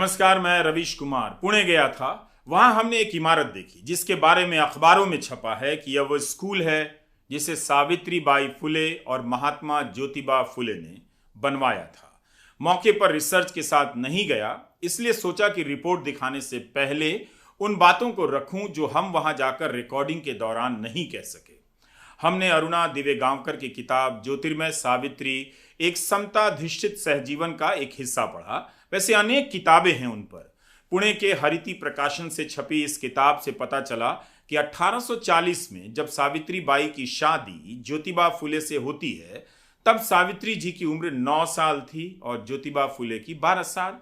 नमस्कार, मैं रवीश कुमार पुणे गया था। वहां हमने एक इमारत देखी जिसके बारे में अखबारों में छपा है कि यह वो स्कूल है जिसे सावित्रीबाई फुले और महात्मा ज्योतिबा फुले ने बनवाया था। मौके पर रिसर्च के साथ नहीं गया, इसलिए सोचा कि रिपोर्ट दिखाने से पहले उन बातों को रखूं जो हम वहां जाकर रिकॉर्डिंग के दौरान नहीं कह सके। हमने अरुणा दिवेगांवकर की किताब ज्योतिर्मय सावित्री एक समताधिष्ठित सहजीवन का एक हिस्सा पढ़ा। वैसे अनेक किताबें हैं उन पर। पुणे के हरिति प्रकाशन से छपी इस किताब से पता चला कि 1840 में जब सावित्रीबाई की शादी ज्योतिबा फुले से होती है, तब सावित्री जी की उम्र 9 साल थी और ज्योतिबा फुले की 12 साल।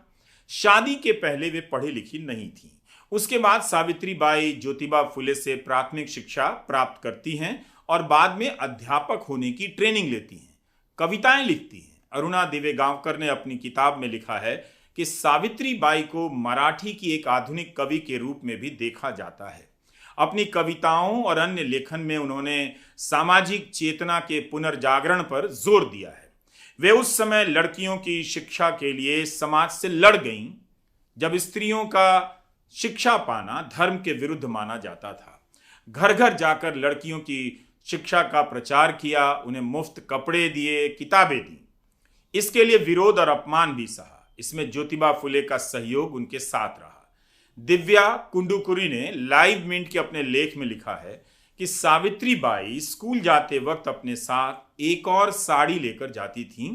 शादी के पहले वे पढ़ी लिखी नहीं थी। उसके बाद सावित्रीबाई ज्योतिबा फुले से प्राथमिक शिक्षा प्राप्त करती हैं और बाद में अध्यापक होने की ट्रेनिंग लेती हैं, कविताएं लिखती हैं। अरुणा दिवेगांवकर ने अपनी किताब में लिखा है कि सावित्रीबाई को मराठी की एक आधुनिक कवि के रूप में भी देखा जाता है। अपनी कविताओं और अन्य लेखन में उन्होंने सामाजिक चेतना के पुनर्जागरण पर जोर दिया है। वे उस समय लड़कियों की शिक्षा के लिए समाज से लड़ गईं, जब स्त्रियों का शिक्षा पाना धर्म के विरुद्ध माना जाता था। घर घर जाकर लड़कियों की शिक्षा का प्रचार किया, उन्हें मुफ्त कपड़े दिए, किताबें दी। इसके लिए विरोध और अपमान भी सहा। इसमें ज्योतिबा फुले का सहयोग उनके साथ रहा। दिव्या कुंडुकुरी ने लाइव मिंट के अपने लेख में लिखा है कि सावित्रीबाई स्कूल जाते वक्त अपने साथ एक और साड़ी लेकर जाती थीं,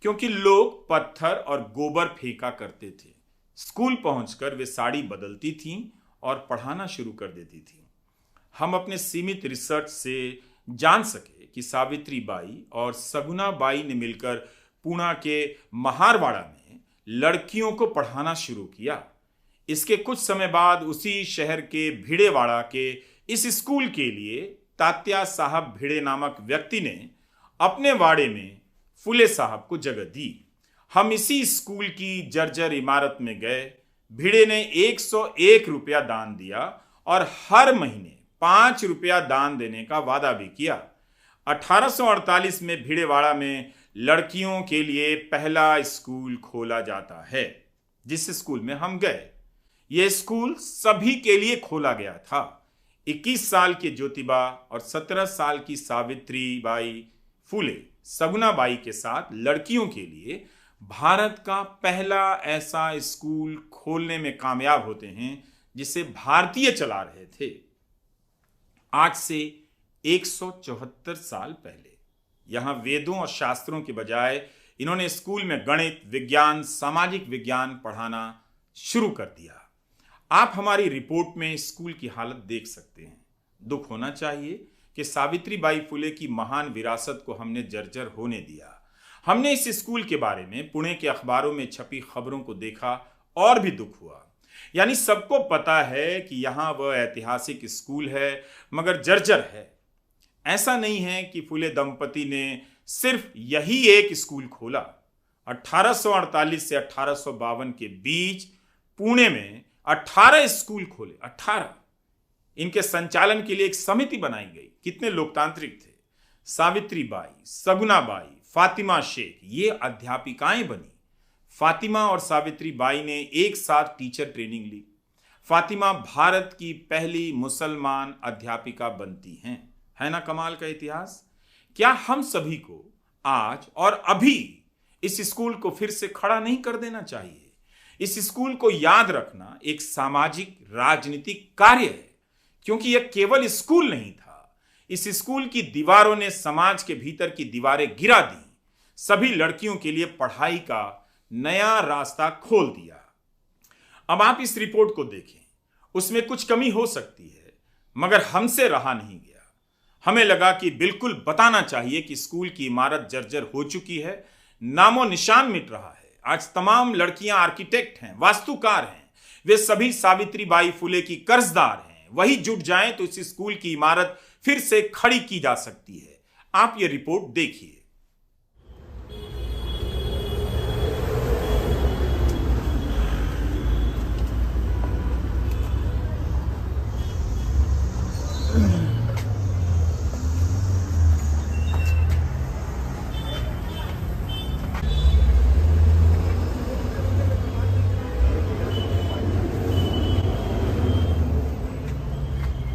क्योंकि लोग पत्थर और गोबर फेंका करते थे। स्कूल पहुंचकर वे साड़ी बदलती थीं और पढ़ाना शुरू कर देती थीं। हम अपने सीमित रिसर्च से जान सके कि सावित्रीबाई और सगुनाबाई ने मिलकर पुणे के महारवाड़ा में लड़कियों को पढ़ाना शुरू किया। इसके कुछ समय बाद उसी शहर के भिड़ेवाड़ा के इस स्कूल के लिए तात्या साहब भिड़े नामक व्यक्ति ने अपने वाड़े में फुले साहब को जगह दी। हम इसी स्कूल की जर्जर इमारत में गए। भिड़े ने 101 रुपया दान दिया और हर महीने 5 रुपया दान देने का वादा भी किया। 1848 में भिड़ेवाड़ा में लड़कियों के लिए पहला स्कूल खोला जाता है, जिस स्कूल में हम गए। यह स्कूल सभी के लिए खोला गया था। 21 साल के ज्योतिबा और 17 साल की सावित्रीबाई फुले सगुनाबाई के साथ लड़कियों के लिए भारत का पहला ऐसा स्कूल खोलने में कामयाब होते हैं जिसे भारतीय चला रहे थे। आज से 174 साल पहले यहां वेदों और शास्त्रों के बजाय इन्होंने स्कूल में गणित, विज्ञान, सामाजिक विज्ञान पढ़ाना शुरू कर दिया। आप हमारी रिपोर्ट में स्कूल की हालत देख सकते हैं। दुख होना चाहिए कि सावित्रीबाई फुले की महान विरासत को हमने जर्जर होने दिया। हमने इस स्कूल के बारे में पुणे के अखबारों में छपी खबरों को देखा और भी दुख हुआ। यानी सबको पता है कि यहां वह ऐतिहासिक स्कूल है, मगर जर्जर है। ऐसा नहीं है कि फुले दंपति ने सिर्फ यही एक स्कूल खोला। 1848 से 1852 के बीच पुणे में 18 स्कूल खोले। 18। इनके संचालन के लिए एक समिति बनाई गई। कितने लोकतांत्रिक थे। सावित्रीबाई, सगुनाबाई, फातिमा शेख ये अध्यापिकाएं बनी। फातिमा और सावित्रीबाई ने एक साथ टीचर ट्रेनिंग ली। फातिमा भारत की पहली मुसलमान अध्यापिका बनती हैं। है ना कमाल का इतिहास। क्या हम सभी को आज और अभी इस स्कूल को फिर से खड़ा नहीं कर देना चाहिए? इस स्कूल को याद रखना एक सामाजिक राजनीतिक कार्य है, क्योंकि यह केवल स्कूल नहीं था। इस स्कूल की दीवारों ने समाज के भीतर की दीवारें गिरा दी, सभी लड़कियों के लिए पढ़ाई का नया रास्ता खोल दिया। अब आप इस रिपोर्ट को देखें, उसमें कुछ कमी हो सकती है, मगर हमसे रहा नहीं गया। हमें लगा कि बिल्कुल बताना चाहिए कि स्कूल की इमारत जर्जर हो चुकी है, नामो निशान मिट रहा है। आज तमाम लड़कियां आर्किटेक्ट हैं, वास्तुकार हैं। वे सभी सावित्रीबाई फुले की कर्जदार हैं। वही जुट जाएं तो इस स्कूल की इमारत फिर से खड़ी की जा सकती है। आप ये रिपोर्ट देखिए।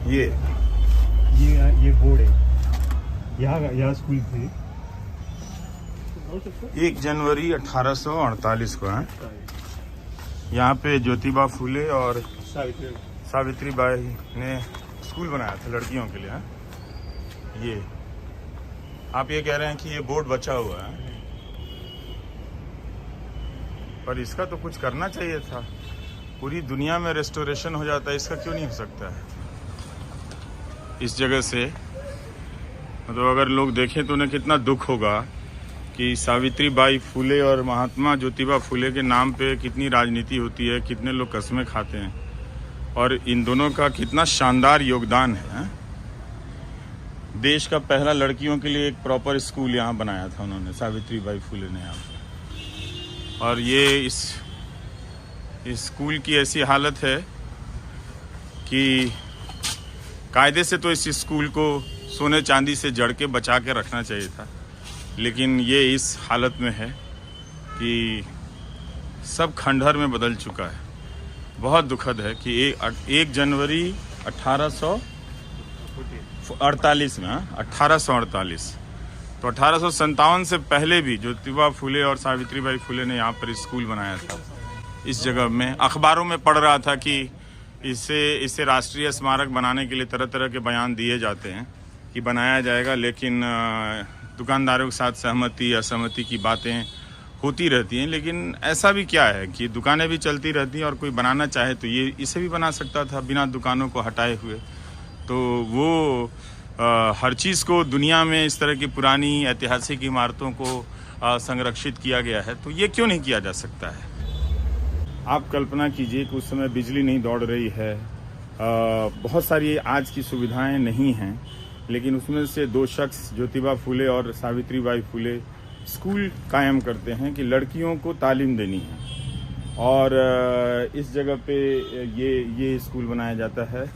ये बोर्ड है, यहाँ स्कूल थी। 1 जनवरी 1848 को है। यहाँ पे ज्योतिबा फुले और सावित्रीबाई ने स्कूल बनाया था लड़कियों के लिए। ये आप ये कह रहे हैं कि ये बोर्ड बचा हुआ है, पर इसका तो कुछ करना चाहिए था। पूरी दुनिया में रेस्टोरेशन हो जाता है, इसका क्यों नहीं हो सकता है? इस जगह से मतलब अगर लोग देखें तो उन्हें कितना दुख होगा कि सावित्रीबाई फुले और महात्मा ज्योतिबा फुले के नाम पे कितनी राजनीति होती है, कितने लोग कस्में खाते हैं, और इन दोनों का कितना शानदार योगदान है। देश का पहला लड़कियों के लिए एक प्रॉपर स्कूल यहाँ बनाया था उन्होंने, सावित्रीबाई फुले ने यहाँ पे। और ये इस स्कूल की ऐसी हालत है कि कायदे से तो इस स्कूल को सोने चांदी से जड़ के बचा के रखना चाहिए था, लेकिन ये इस हालत में है कि सब खंडहर में बदल चुका है। बहुत दुखद है कि 1 जनवरी 1848 में 1848 तो 1857 से पहले भी ज्योतिबा फुले और सावित्रीबाई फुले ने यहाँ पर स्कूल बनाया था। इस जगह में अखबारों में पढ़ रहा था कि इसे राष्ट्रीय स्मारक बनाने के लिए तरह तरह के बयान दिए जाते हैं कि बनाया जाएगा, लेकिन दुकानदारों के साथ सहमति असहमति की बातें होती रहती हैं। लेकिन ऐसा भी क्या है कि दुकानें भी चलती रहती हैं और कोई बनाना चाहे तो ये इसे भी बना सकता था बिना दुकानों को हटाए हुए। तो वो हर चीज़ को दुनिया में इस तरह की पुरानी ऐतिहासिक इमारतों को संरक्षित किया गया है, तो ये क्यों नहीं किया जा सकता है? आप कल्पना कीजिए कि उस समय बिजली नहीं दौड़ रही है, बहुत सारी आज की सुविधाएं नहीं हैं, लेकिन उसमें से 2 शख्स ज्योतिबा फुले और सावित्रीबाई फुले स्कूल कायम करते हैं कि लड़कियों को तालीम देनी है, और इस जगह पे ये स्कूल बनाया जाता है।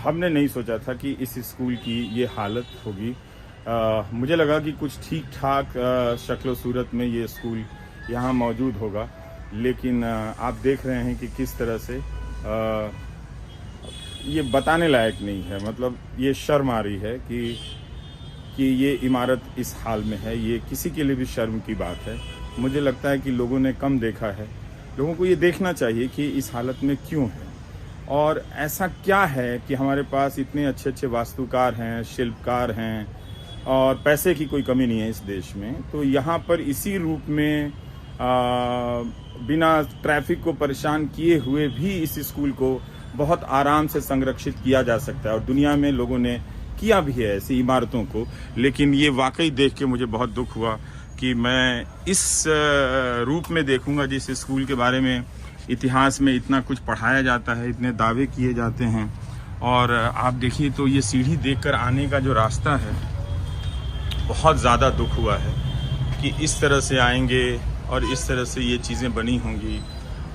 हमने नहीं सोचा था कि इस स्कूल की ये हालत होगी। मुझे लगा कि कुछ ठीक ठाक शक्ल सूरत में ये स्कूल यहाँ मौजूद होगा, लेकिन आप देख रहे हैं कि किस तरह से ये बताने लायक नहीं है। मतलब ये शर्म आ रही है कि ये इमारत इस हाल में है। ये किसी के लिए भी शर्म की बात है। मुझे लगता है कि लोगों ने कम देखा है। लोगों को ये देखना चाहिए कि इस हालत में क्यों है, और ऐसा क्या है कि हमारे पास इतने अच्छे अच्छे वास्तुकार हैं, शिल्पकार हैं, और पैसे की कोई कमी नहीं है इस देश में। तो यहाँ पर इसी रूप में बिना ट्रैफिक को परेशान किए हुए भी इस स्कूल को बहुत आराम से संरक्षित किया जा सकता है, और दुनिया में लोगों ने किया भी है ऐसी इमारतों को। लेकिन ये वाकई देख के मुझे बहुत दुख हुआ कि मैं इस रूप में देखूंगा जिस स्कूल के बारे में इतिहास में इतना कुछ पढ़ाया जाता है, इतने दावे किए जाते हैं। और आप देखिए तो ये सीढ़ी देखकर आने का जो रास्ता है, बहुत ज़्यादा दुख हुआ है कि इस तरह से आएंगे और इस तरह से ये चीज़ें बनी होंगी,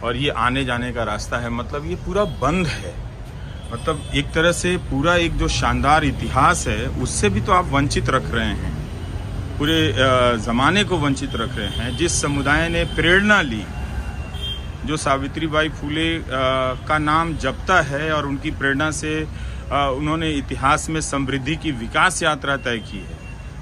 और ये आने जाने का रास्ता है, मतलब ये पूरा बंद है। मतलब एक तरह से पूरा एक जो शानदार इतिहास है उससे भी तो आप वंचित रख रहे हैं, पूरे ज़माने को वंचित रख रहे हैं। जिस समुदाय ने प्रेरणा ली, जो सावित्रीबाई फुले का नाम जपता है और उनकी प्रेरणा से उन्होंने इतिहास में समृद्धि की विकास यात्रा तय की है,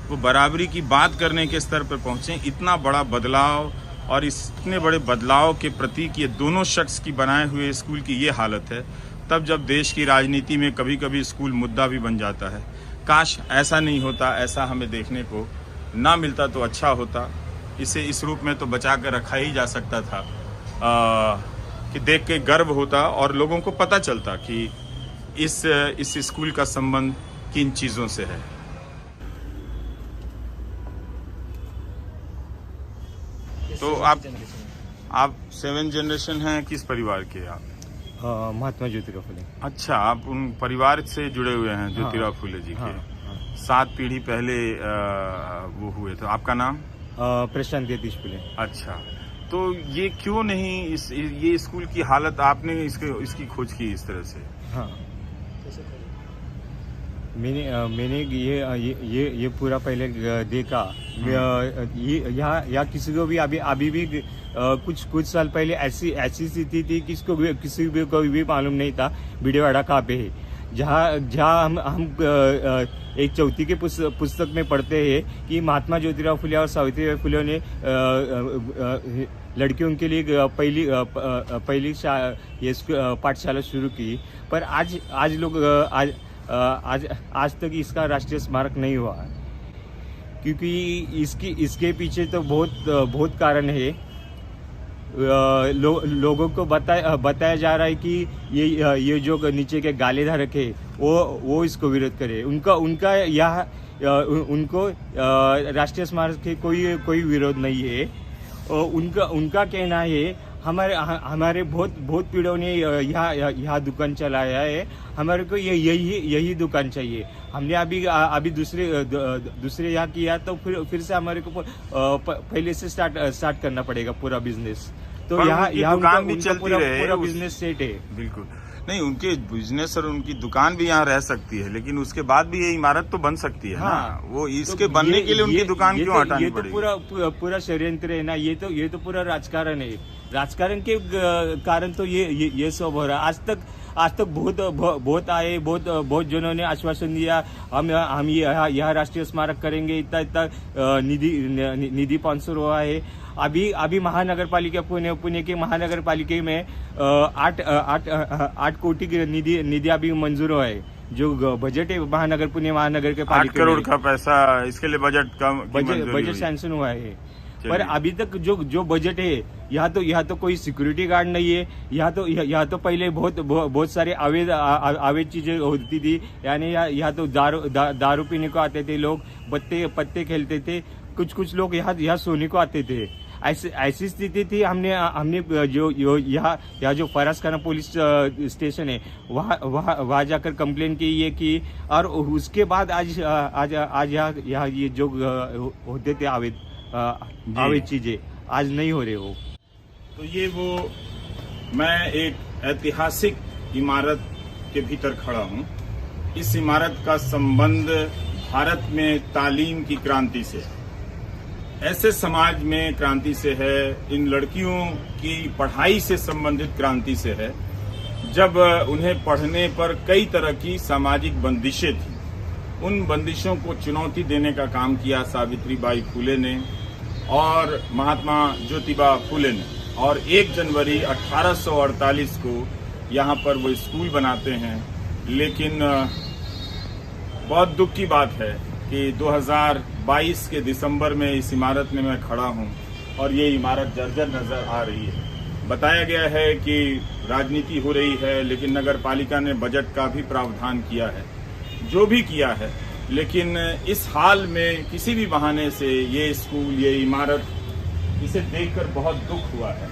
वो बराबरी की बात करने के स्तर पर पहुँचे। इतना बड़ा बदलाव और इतने बड़े बदलाव के प्रतीक ये दोनों शख्स की बनाए हुए स्कूल की ये हालत है, तब जब देश की राजनीति में कभी कभी स्कूल मुद्दा भी बन जाता है। काश ऐसा नहीं होता, ऐसा हमें देखने को ना मिलता तो अच्छा होता। इसे इस रूप में तो बचा कर रखा ही जा सकता था कि देख के गर्व होता और लोगों को पता चलता कि इस स्कूल का संबंध किन चीज़ों से है। तो आप 7 जनरेशन हैं, किस परिवार के आप? महात्मा ज्योतिबा फुले। अच्छा, आप उन परिवार से जुड़े हुए हैं ज्योतिबा फुले जी के। 7 पीढ़ी पहले वो हुए। तो आपका नाम? प्रशांत यतीश फुले। अच्छा, तो ये क्यों नहीं ये स्कूल की हालत आपने इसकी खोज की इस तरह से? हाँ, मैंने ये पूरा पहले देखा। यहाँ किसी को भी अभी भी कुछ साल पहले ऐसी स्थिति थी कि किसी को भी मालूम नहीं था भिडेवाड़ा कहाँ पे है। जहाँ जहाँ हम एक चौथी के पुस्तक में पढ़ते हैं कि महात्मा ज्योतिराव फुले और सावित्रीबाई फुले ने लड़कियों के लिए पहली पाठशाला शुरू की। पर आज तक इसका राष्ट्रीय स्मारक नहीं हुआ, क्योंकि इसके पीछे तो बहुत कारण है। लोगों को बताया जा रहा है कि ये जो नीचे के गाले धारक है वो इसको विरोध करे। उनको राष्ट्रीय स्मारक के कोई विरोध नहीं है। उनका कहना है हमारे बहुत पीढ़ों ने यहाँ दुकान चलाया है, हमारे को यही दुकान चाहिए। हमने अभी दूसरे यहाँ किया तो फिर से हमारे को पहले से स्टार्ट करना पड़ेगा पूरा बिजनेस। तो यहाँ दुकान भी चलती रहे, पूरा बिजनेस सेट है। बिल्कुल नहीं, उनके बिजनेस और उनकी दुकान भी यहाँ रह सकती है, लेकिन उसके बाद भी ये इमारत तो बन सकती है। हाँ, ना वो इसके बनने के लिए उनकी दुकान क्यों हटानी पड़ेगी? तो पूरा षड्यंत्र है ना, ये तो पूरा राजकारण है। राजकारण के कारण तो ये सब हो रहा है। आज तक बहुत आए, बहुत जनों ने आश्वासन दिया हम यह राष्ट्रीय स्मारक करेंगे, इतना निधि 500 हुआ है। अभी महानगर पालिका पुणे के महानगर पालिका में 8 कोटी की निधि अभी मंजूर हुआ है। जो बजट है पुणे महानगर के पालिका 8 करोड़ का पैसा इसके लिए बजट सैंक्शन हुआ है। पर अभी तक जो बजट है, यहाँ तो कोई सिक्योरिटी गार्ड नहीं है। यहाँ तो पहले बहुत सारे अवैध चीजें होती थी। यानी यहाँ तो दारू पीने को आते थे लोग, पत्ते खेलते थे, कुछ लोग यहाँ सोने को आते थे। ऐसी स्थिति थी। हमने जो यहाँ जो फरासखाना पुलिस स्टेशन है वहाँ जाकर कंप्लेन की ये की, और उसके बाद आज यहाँ ये जो होते थे अवैध चीजें आज नहीं हो रहे हो। तो ये मैं एक ऐतिहासिक इमारत के भीतर खड़ा हूँ। इस इमारत का संबंध भारत में तालीम की क्रांति से, ऐसे समाज में क्रांति से है, इन लड़कियों की पढ़ाई से संबंधित क्रांति से है, जब उन्हें पढ़ने पर कई तरह की सामाजिक बंदिशें थी। उन बंदिशों को चुनौती देने का काम किया सावित्रीबाई फुले ने और महात्मा ज्योतिबा फुले ने, और 1 जनवरी 1848 को यहाँ पर वो स्कूल बनाते हैं। लेकिन बहुत दुख की बात है कि 2022 के दिसंबर में इस इमारत में मैं खड़ा हूँ और ये इमारत जर्जर नजर आ रही है। बताया गया है कि राजनीति हो रही है, लेकिन नगर पालिका ने बजट का भी प्रावधान किया है, जो भी किया है। लेकिन इस हाल में किसी भी बहाने से ये स्कूल, ये इमारत, इसे देखकर बहुत दुख हुआ है।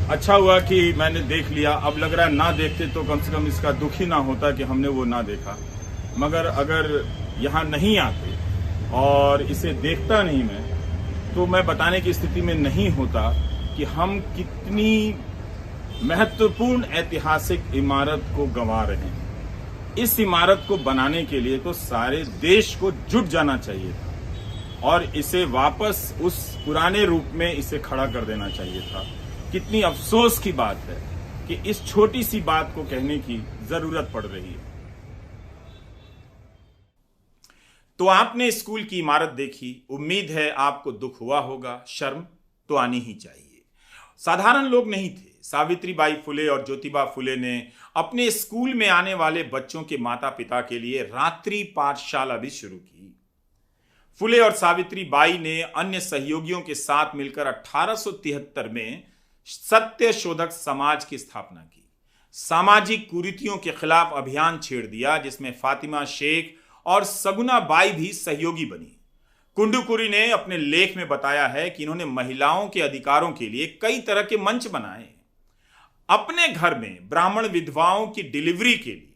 अच्छा हुआ कि मैंने देख लिया। अब लग रहा है ना देखते तो कम से कम इसका दुख ही ना होता कि हमने वो ना देखा। मगर अगर यहाँ नहीं आते और इसे देखता नहीं मैं, तो मैं बताने की स्थिति में नहीं होता कि हम कितनी महत्वपूर्ण ऐतिहासिक इमारत को गंवा रहे हैं। इस इमारत को बनाने के लिए तो सारे देश को जुट जाना चाहिए था और इसे वापस उस पुराने रूप में इसे खड़ा कर देना चाहिए था। कितनी अफसोस की बात है कि इस छोटी सी बात को कहने की जरूरत पड़ रही है। तो आपने स्कूल की इमारत देखी, उम्मीद है आपको दुख हुआ होगा, शर्म तो आनी ही चाहिए। साधारण लोग नहीं थे। सावित्रीबाई फुले और ज्योतिबा फुले ने अपने स्कूल में आने वाले बच्चों के माता पिता के लिए रात्रि पाठशाला भी शुरू की। फुले और सावित्रीबाई ने अन्य सहयोगियों के साथ मिलकर 1873 में सत्य शोधक समाज की स्थापना की। सामाजिक कुरीतियों के खिलाफ अभियान छेड़ दिया, जिसमें फातिमा शेख और सगुना बाई भी सहयोगी बनी। कुंडुकुरी ने अपने लेख में बताया है कि इन्होंने महिलाओं के अधिकारों के लिए कई तरह के मंच बनाए। अपने घर में ब्राह्मण विधवाओं की डिलीवरी के लिए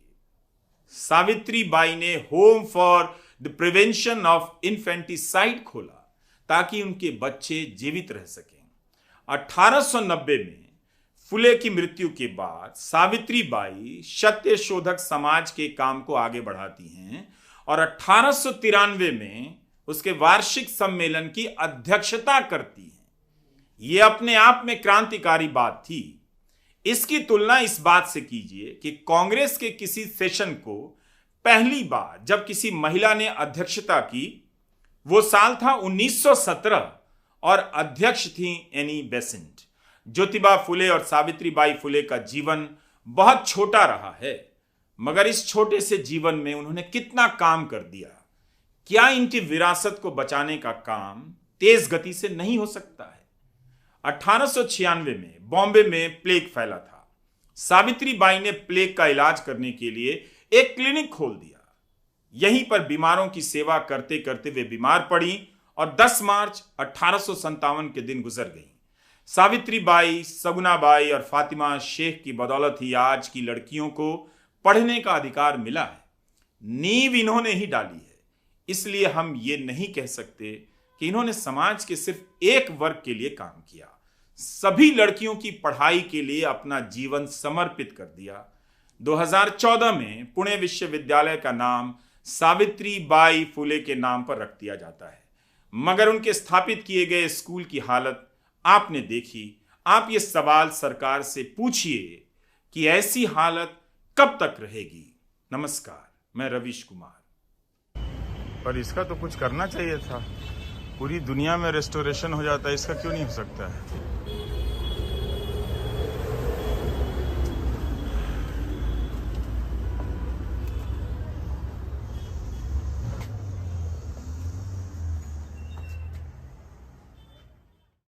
सावित्रीबाई ने home for the prevention of infanticide खोला ताकि उनके बच्चे जीवित रह सकें। 1890 में फुले की मृत्यु के बाद सावित्रीबाई सत्य शोधक समाज के काम को आगे बढ़ाती हैं और 1893 में उसके वार्षिक सम्मेलन की अध्यक्षता करती हैं। यह अपने आप में क्रांतिकारी बात थी। इसकी तुलना इस बात से कीजिए कि कांग्रेस के किसी सेशन को पहली बार जब किसी महिला ने अध्यक्षता की, वो साल था 1917 और अध्यक्ष थी एनी बेसेंट। ज्योतिबा फुले और सावित्रीबाई फुले का जीवन बहुत छोटा रहा है, मगर इस छोटे से जीवन में उन्होंने कितना काम कर दिया। क्या इनकी विरासत को बचाने का काम तेज गति से नहीं हो सकता है? 1896 में बॉम्बे में प्लेग फैला था। सावित्रीबाई ने प्लेग का इलाज करने के लिए एक क्लिनिक खोल दिया। यहीं पर बीमारों की सेवा करते करते वे बीमार पड़ी और 10 मार्च 1857 के दिन गुजर गई। सावित्रीबाई, सगुनाबाई और फातिमा शेख की बदौलत ही आज की लड़कियों को पढ़ने का अधिकार मिला है। नींव इन्होंने ही डाली है। इसलिए हम ये नहीं कह सकते कि इन्होंने समाज के सिर्फ एक वर्ग के लिए काम किया। सभी लड़कियों की पढ़ाई के लिए अपना जीवन समर्पित कर दिया। 2014 में पुणे विश्वविद्यालय का नाम सावित्रीबाई फुले के नाम पर रख दिया जाता है, मगर उनके स्थापित किए गए स्कूल की हालत आपने देखी। आप ये सवाल सरकार से पूछिए कि ऐसी हालत कब तक रहेगी। नमस्कार, मैं रवीश कुमार। पर इसका तो कुछ करना चाहिए था। पूरी दुनिया में रेस्टोरेशन हो जाता है, इसका क्यों नहीं हो सकता है?